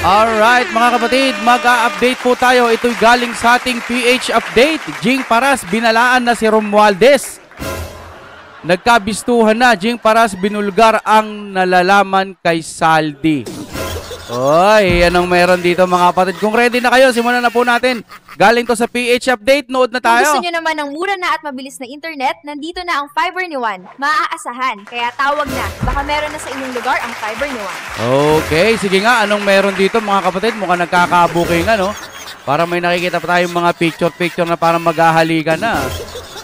Alright mga kapatid, mag-a-update po tayo. Ito'y galing sa ating PH update. Jing Paras, binalaan na si Romualdez. Nagkabistuhan na, Jing Paras binulgar ang nalalaman kay Saldi. Oy, anong meron dito mga kapatid? Kung ready na kayo, simulan na po natin. Galing to sa PH update, nood na tayo. Kung gusto nyo naman ng mura na at mabilis na internet, nandito na ang fiber ni Juan. Maaasahan, kaya tawag na. Baka meron na sa inyong lugar ang fiber ni Juan. Okay, sige nga, anong meron dito mga kapatid? Mukhang nagkakabuking ano. Para may nakikita pa tayong mga picture-picture na parang maghahalikan na.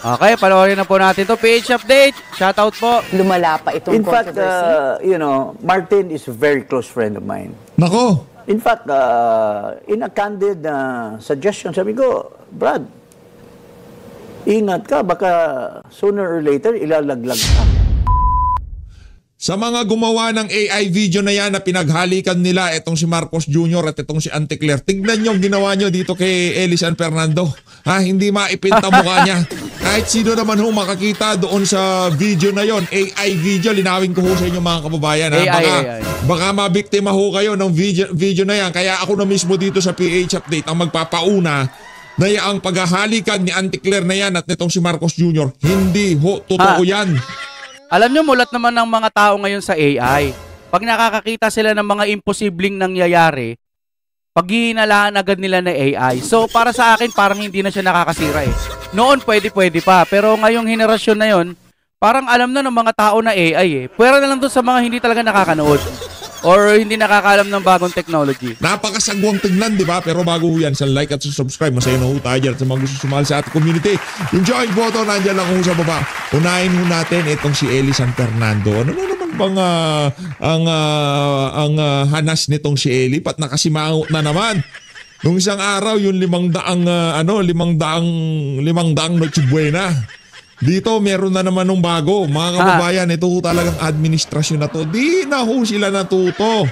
Okay, panoorin na po natin to. PH update, shoutout po. Lumala pa itong In fact, controversy. Martin is a very close friend of mine. Nako. In fact, in a candid suggestion, sabi ko, Brad, ingat ka, baka sooner or later ilalaglag ka. Sa mga gumawa ng AI video na yan na pinaghalikan nila itong si Marcos Jr. at itong si Auntie Claire, tignan nyo ang ginawa nyo dito kay Eli San Fernando. Hindi maipinta mukha niya. Kahit sino naman ho makakita doon sa video na yon, AI video, linawin ko ho sa inyo mga kababayan. Baka mabiktima ho kayo ng video na yan. Kaya ako na mismo dito sa PH Update ang magpapauna na ang paghahalikan ni Auntie Claire na yan at nitong si Marcos Jr. Hindi ho totoo yan. Alam nyo, mulat naman ng mga tao ngayon sa AI. Pag nakakakita sila ng mga imposibleng nangyayari, paghihinalaan agad nila na AI. So, para sa akin, parang hindi na siya nakakasira eh. Noon, pwede pa. Pero ngayong henerasyon na yon, parang alam na ng mga tao na AI eh. Pwera na lang doon sa mga hindi talaga nakakanood. Or hindi nakakaalam ng bagong technology. Napakasagwang tignan, di ba? Pero bago yan, sa like at sa subscribe, masaya na ho tayo dyan at sa mga gusto sumali sa ating community. Yung join button, nandyan lang ho sa baba. Unahin ho natin itong si Eli San Fernando. Ano na naman bang ang hanas nitong si Eli? Pat nakasimangot na naman. Nung isang araw, yung 500 Noche Buena. Dito, meron na naman ng bago. Mga kababayan, ito talagang administrasyon na to. Di na ho sila natuto.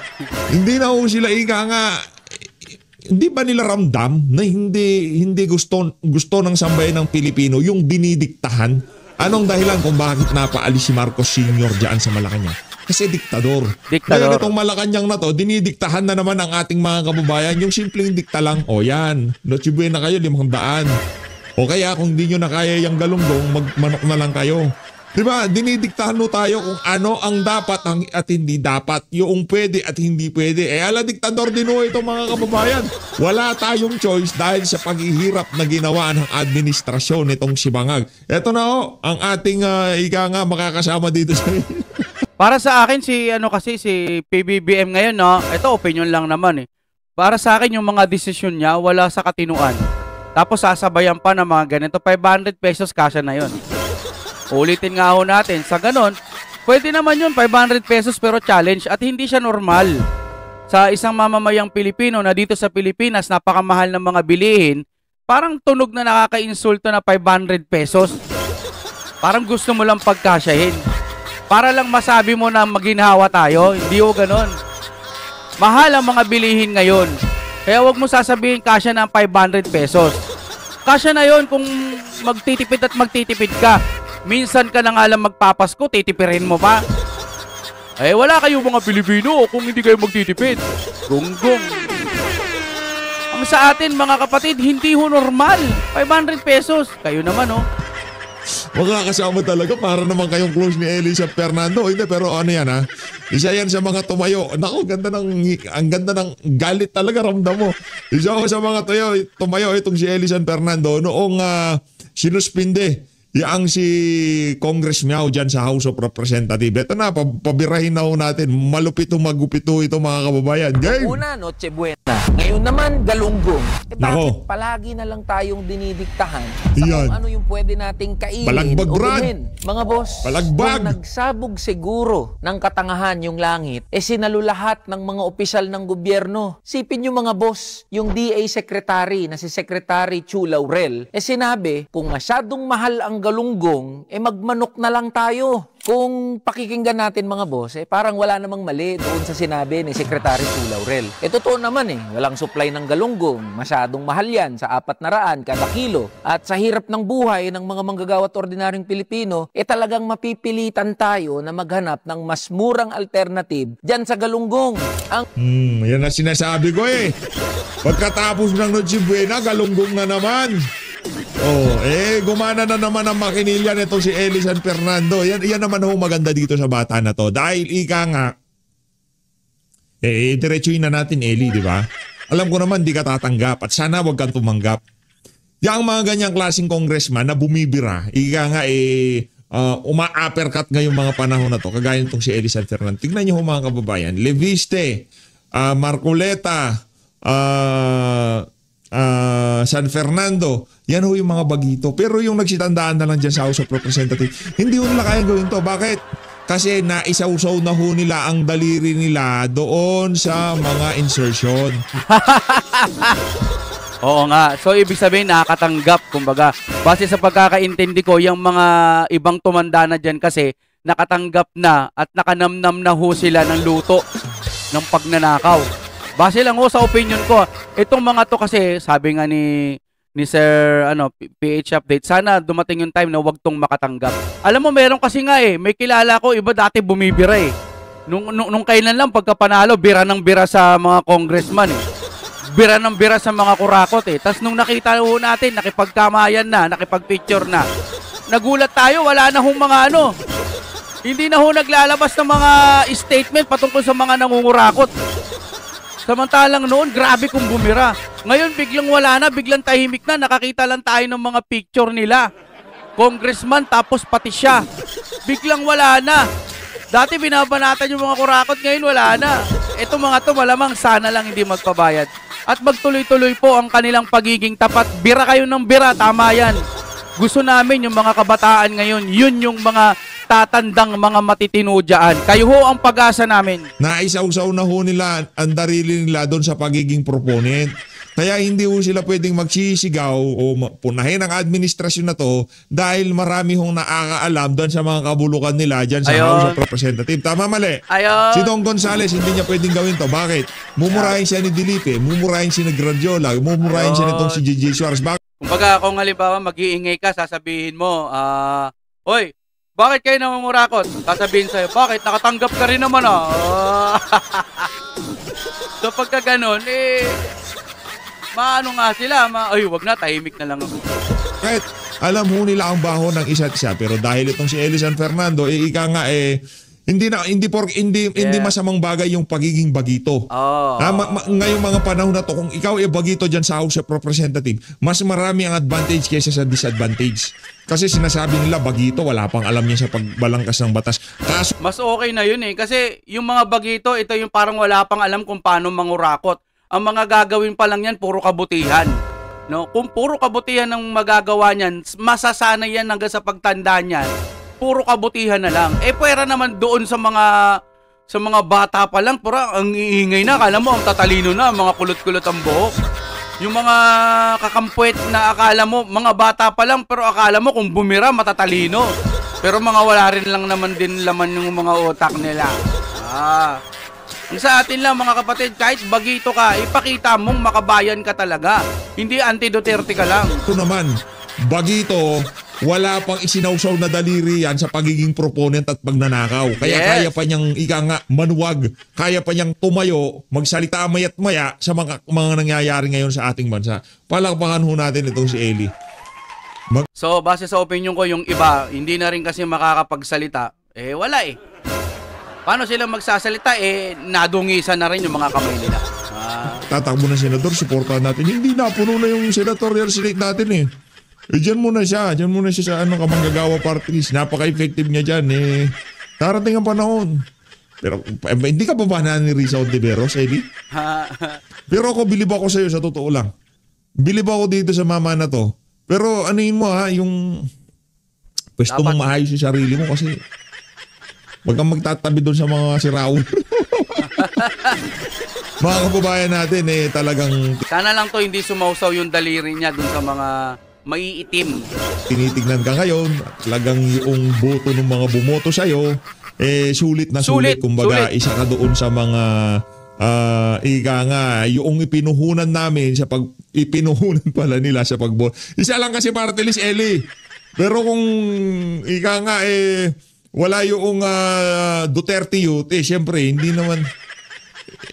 Hindi na ho sila hindi ba nila ramdam na hindi gusto ng sambayan ng Pilipino yung dinidiktahan? Anong dahilan kung bakit napaalis si Marcos Sr. dyan sa Malacanang? Kasi diktador. Ngayon itong Malacanang na to, dinidiktahan na naman ang ating mga kababayan. Yung simpleng dikta lang, o yan, Noche Buena kayo, 500. O kaya kung di nyo na kaya yung galunggong, magmanok na lang kayo. Diba? Dinidiktahan mo tayo kung ano ang dapat at hindi dapat. Yung pwede at hindi pwede. Ala diktador din ho ito mga kababayan. Wala tayong choice dahil sa paghihirap na ginawa ng administrasyon nitong si Bangag. Ito na ho, ang ating makakasama dito sa Para sa akin, si PBBM ngayon, no? Ito, opinion lang naman eh. Para sa akin, yung mga desisyon niya, wala sa katinuan. Tapos sasabayan pa ng mga ganito, 500 pesos kasya na yon. Ulitin nga ho natin, sa ganon, pwede naman yun, 500 pesos pero challenge at hindi siya normal. Sa isang mamamayang Pilipino na dito sa Pilipinas, napakamahal ng mga bilihin, parang tunog na nakaka-insulto na 500 pesos. Parang gusto mo lang pagkasyahin. Para lang masabi mo na maginhawa tayo, hindi ho ganon. Mahal ang mga bilihin ngayon. Kaya wag mo sasabihin kasya na ang 500 pesos. Kasya na yon kung magtitipid at magtitipid ka. Minsan ka na nga lang magpapasko, titipirin mo pa. Eh wala kayo mga Pilipino kung hindi kayo magtitipid. Gunggong. Ang sa atin mga kapatid, hindi ho normal. 500 pesos. Kayo naman oh. Mga kasama talaga para naman kayong close ni Eli San Fernando. Hindi, pero ano yan ha? Isa yan sa mga tumayo. Naku, ang ganda ng galit talaga ramdam mo. Isa ko sa mga tumayo itong si Eli San Fernando noong sinuspinde yang si Congress Miao dyan sa House of Representatives. Ito na, pabirahin na ho natin. Malupito magupito ito mga kababayan. Game! Una, Noche Buena. Ngayon naman, galunggong. Nako. Bakit palagi na lang tayong dinidiktahan sa Yan. kung ano yung pwede nating kainin Balagbag, o Brad. bilhin? Mga boss, Balagbag. kung nagsabog siguro ng katangahan yung langit, sinalulahat ng mga opisyal ng gobyerno. Sipin yung mga boss, yung DA Secretary na si Secretary Chu Laurel, sinabi, kung masyadong mahal ang galunggong, magmanok na lang tayo. Kung pakikinggan natin mga boss, parang wala namang mali doon sa sinabi ni Secretary Sue Laurel. Totoo naman walang supply ng galunggong, masyadong mahal yan sa 400 kada kilo. At sa hirap ng buhay ng mga manggagawa at ordinaryong Pilipino, talagang mapipilitan tayo na maghanap ng mas murang alternative dyan sa galunggong. Yan na sinasabi ko Pagkatapos ng Noche Buena, galunggong na naman. Gumana na naman ang makinilya nito si Eli San Fernando. Yan naman maganda dito sa bata na to. Dahil ika nga, diretsuin na natin Eli, di ba? Alam ko naman di ka tatanggap at sana wag kang tumanggap. Yang mga ganyang klaseng congressman na bumibira, ika nga uma-uppercut ngayong mga panahon na to, kagaya nitong si Eli San Fernando. Tignan niyo mga kababayan, Leviste, Marcoleta, San Fernando, yan yung mga bagito. Pero yung nagsitandaan na lang dyan sa House of Representatives, hindi nila kaya gawin to. Bakit? Kasi naisawsaw na nila ang daliri nila doon sa mga insertion. Oo nga. So, ibig sabihin, nakakatanggap. Kumbaga, base sa pagkakaintindi ko, yung mga ibang tumanda na dyan kasi nakatanggap na at nakanamnam na sila ng luto ng pagnanakaw. Base lang sa opinion ko. Itong mga to kasi, sabi nga ni Sir PH Update, sana dumating yung time na wag tong makatanggap. Alam mo, meron kasi nga may kilala ko, iba dati bumibira Nung kailan lang pagkapanalo, bira ng bira sa mga congressman Bira ng bira sa mga kurakot Tas nung nakita natin, nakipagkamayan na, nakipagpicture na, nagulat tayo, wala na mga hindi na naglalabas ng mga statement patungkol sa mga nangungurakot. Samantalang noon, grabe kung bumira. Ngayon, biglang wala na, biglang tahimik na. Nakakita lang tayo ng mga picture nila. Congressman, tapos pati siya. Biglang wala na. Dati binabanatan yung mga kurakot, ngayon wala na. Ito mga to, malamang sana lang hindi magpabayad. At magtuloy-tuloy po ang kanilang pagiging tapat. Bira kayo ng bira, tama yan. Gusto namin yung mga kabataan ngayon, yun yung mga tatandang mga matitino dyan. Kayo ang pag-asa namin. Naisawsaw na nila ang darili nila doon sa pagiging proponent. Kaya hindi sila pwedeng magsisigaw o punahin ang administrasyon na to dahil marami nakakaalam doon sa mga kabulukan nila dyan sa House of Representatives. Tama, mali? Si Don Gonzales hindi niya pwedeng gawin to. Bakit? Mumurahin siya ni Dilipe, mumurahin siya ni Gradiola, mumurahin siya nitong si Gigi Suarez. Kumbaga, kung halimbawa mag-iingay ka, sasabihin mo, Oy, bakit kayo namumurakot? Sasabihin sa'yo, bakit? Nakatanggap ka rin naman So pagka ganun, maano nga sila, ay wag na, tahimik na lang ako. Kahit alam nila ang baho ng isa't isa, pero dahil itong si Eli San Fernando, ika nga hindi masamang bagay yung pagiging bagito. Ngayong mga panahon na to, kung ikaw bagito dyan sa House of Representatives, mas marami ang advantage kaysa sa disadvantage. Kasi sinasabi nila bagito, wala pang alam niya sa pagbalangkas ng batas. Kaso, mas okay na yun kasi yung mga bagito, ito yung parang wala pang alam kung paano mangurakot. Ang mga gagawin pa lang yan, puro kabutihan. No? Kung puro kabutihan ang magagawa niyan, masasanay yan hanggang sa pagtanda niyan. Puro kabutihan na lang. Pwera naman doon sa mga bata pa lang, pura ang iingay na, akala mo ang tatalino na, mga kulot-kulot ang buhok. Yung mga kakampuet na akala mo, mga bata pa lang, pero akala mo kung bumira, matatalino. Pero mga wala rin lang naman din laman yung mga utak nila. Sa atin lang mga kapatid, kahit bagito ka, ipakita mong makabayan ka talaga. Hindi anti-Duterte ka lang. Ito naman, bagito, wala pang isinawsaw na daliri yan sa pagiging proponent at pagnanakaw. Kaya kaya pa niyang manuwag, kaya pa niyang tumayo, magsalita mayat maya sa mga nangyayari ngayon sa ating bansa. Palakpakan natin itong si Eli. So, base sa opinion ko, yung iba, hindi na rin kasi makakapagsalita. Wala Paano sila magsasalita? Nadungisan na rin yung mga kamay nila. Tatakbo na senador, supportahan natin. Hindi na, puno na yung senatorial slate natin Diyan muna siya sa kamanggagawa party list. Napaka-effective niya dyan Darating ang panahon. Pero hindi ka pa ba ni Risa Ontiveros, Eddie? Pero ako, bilib ako sa'yo sa totoo lang. Bilib ako dito sa mama na to. Pero anuin mo yung pwesto mong maayos yung sarili mo kasi wag kang magtatabi doon sa mga siraw. Mga kababayan natin talagang... Sana lang to hindi sumausaw yung daliri niya doon sa mga maiitim. Tinitignan ka ngayon, talagang yung boto ng mga bumoto sa'yo, sulit na sulit. Kumbaga, isa ka doon sa mga ika nga, yung ipinuhunan namin ipinuhunan pala nila sa pagboto. Isa lang kasi party list, Eli. Pero kung ika nga, wala yung Duterte youth, syempre, hindi naman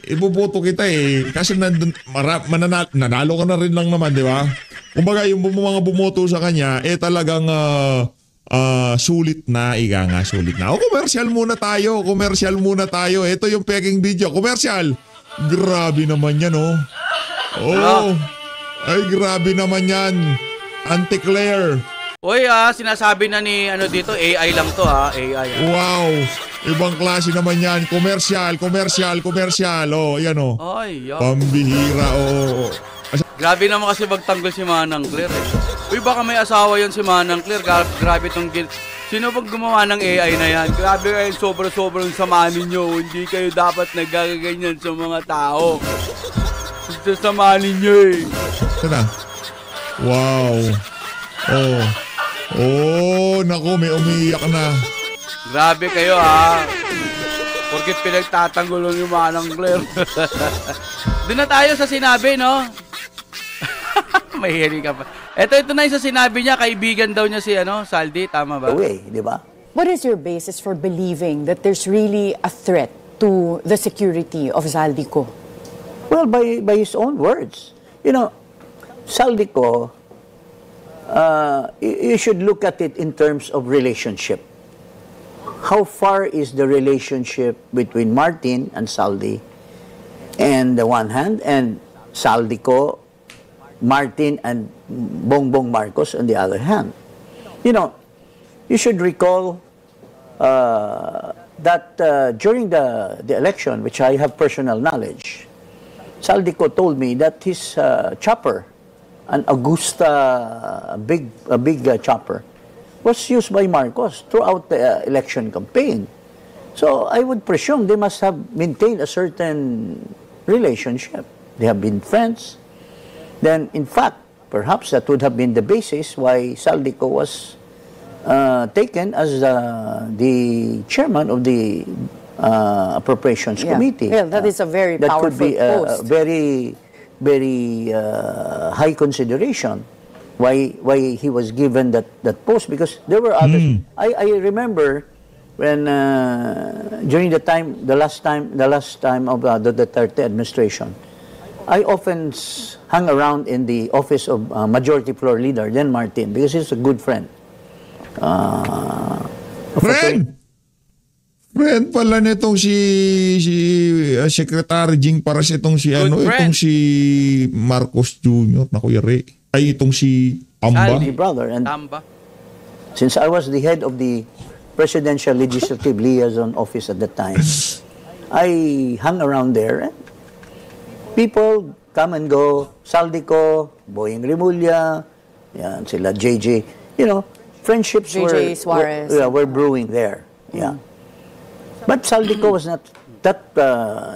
iboboto kita kasi nanalo ka na rin lang naman, di ba? Kumbaga yung mga bumoto sa kanya talagang sulit na, sulit na. Commercial muna tayo. Ito yung peking video, commercial. Grabe naman yan, ay grabe naman yan. Auntie Claire. Uy, sinasabi na ni dito, AI lang to AI. Wow. Ibang klase naman yan. Commercial. Yan Ay, pambihira, Grabe naman kasi magtanggol si Manang Claire Uy, baka may asawa yon si Manang Claire. Grabe tong Sino bang gumawa ng AI na yan? Grabe kayo, sobrang sama ninyo. Hindi kayo dapat nagaganyan sa mga tao. Sama ninyo Sana. Wow. Naku, may umiiyak na. Grabe kayo Porkit pinagtatanggol yung Manang Claire. Doon na tayo sa sinabi, no? Mahihiling ka pa. Ito na yung sa sinabi niya, kaibigan daw niya si Saldi, tama ba? Di ba? What is your basis for believing that there's really a threat to the security of Zaldico? Well, by his own words. Zaldico, you should look at it in terms of relationship. How far is the relationship between Martin and Saldi on the one hand, and Zaldico, Martin, and Bongbong Marcos on the other hand? You should recall that during the election, which I have personal knowledge, Zaldico told me that his chopper, an Augusta, a big chopper, was used by Marcos throughout the election campaign. So I would presume they must have maintained a certain relationship. They have been friends. Then, in fact, perhaps that would have been the basis why Zaldico was taken as the chairman of the Appropriations Committee. Well, that is a very powerful post. That could be a very, very high consideration why he was given that post, because there were others. I remember when during the last time of the Duterte administration, I often hung around in the office of Majority Floor Leader, then Martin, because he's a good friend. Friend pala nitong si Secretary Jing Paras, itong si itong si Marcos Jr. na Kuya Ray. Ay, itong si Tamba. My brother. And Tamba. since I was the head of the Presidential Legislative Liaison Office at that time, I hung around there. People come and go. Zaldico, Boying Rimulya, yan, sila JJ. Friendships were brewing there. Yeah. But Zaldico was not that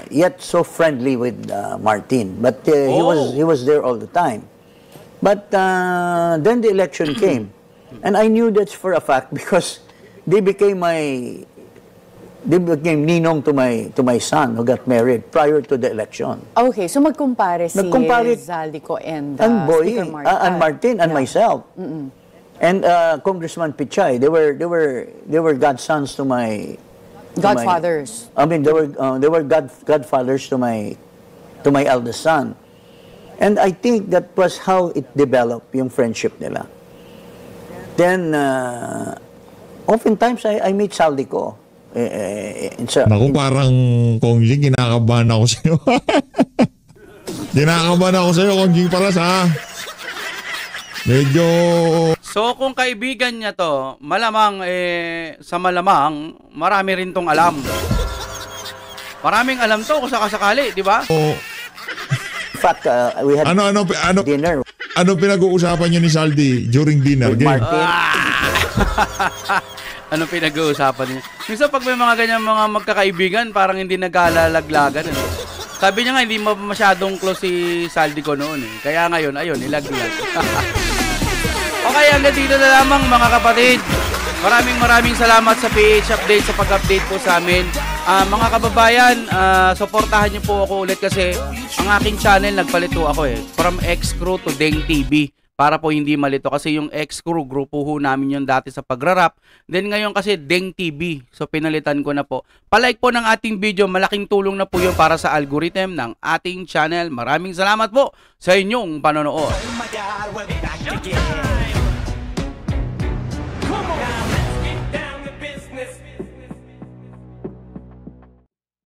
yet so friendly with Martin. But he was there all the time. But then the election came. And I knew that for a fact because they became ninong to my son who got married prior to the election. Okay, so magkumpare si Zaldico and Boy, Speaker Martin. And Martin and myself. And Congressman Pichay, they were godsons to my Godfathers. They were godfathers to my eldest son. And I think that was how it developed, yung friendship nila. Then oftentimes I meet Zaldico. Naku, parang Kongjing, kinakabahan ako sa'yo. Kinakabahan ako sa'yo, Kongjing Paras, ha? Medyo... So, kung kaibigan niya to, malamang, sa malamang, marami rin tong alam. Maraming alam to kung sakasakali, di ba? In fact, we had dinner. Ano pinag-uusapan niyo ni Saldi during dinner? With Martin. Ano pinag-uusapan niya? Minsan pag may mga ganyan mga magkakaibigan, parang hindi nag-aalalaglagan. Sabi niya nga, hindi masyadong close si Zaldico noon. Kaya ngayon, ayun, nilaglag. Okay, hanggang dito na lamang mga kapatid. Maraming salamat sa PH Update sa pag-update po sa amin. Mga kababayan, suportahan niyo po ako ulit kasi ang aking channel nagpalito ako from X-Crew to Deng TV para po hindi malito kasi yung X-Crew grupo ho namin yung dati sa pagrarap. Then ngayon kasi Deng TV. So pinalitan ko na po. Palike po ng ating video, malaking tulong na po yun para sa algorithm ng ating channel. Maraming salamat po sa inyong panonood.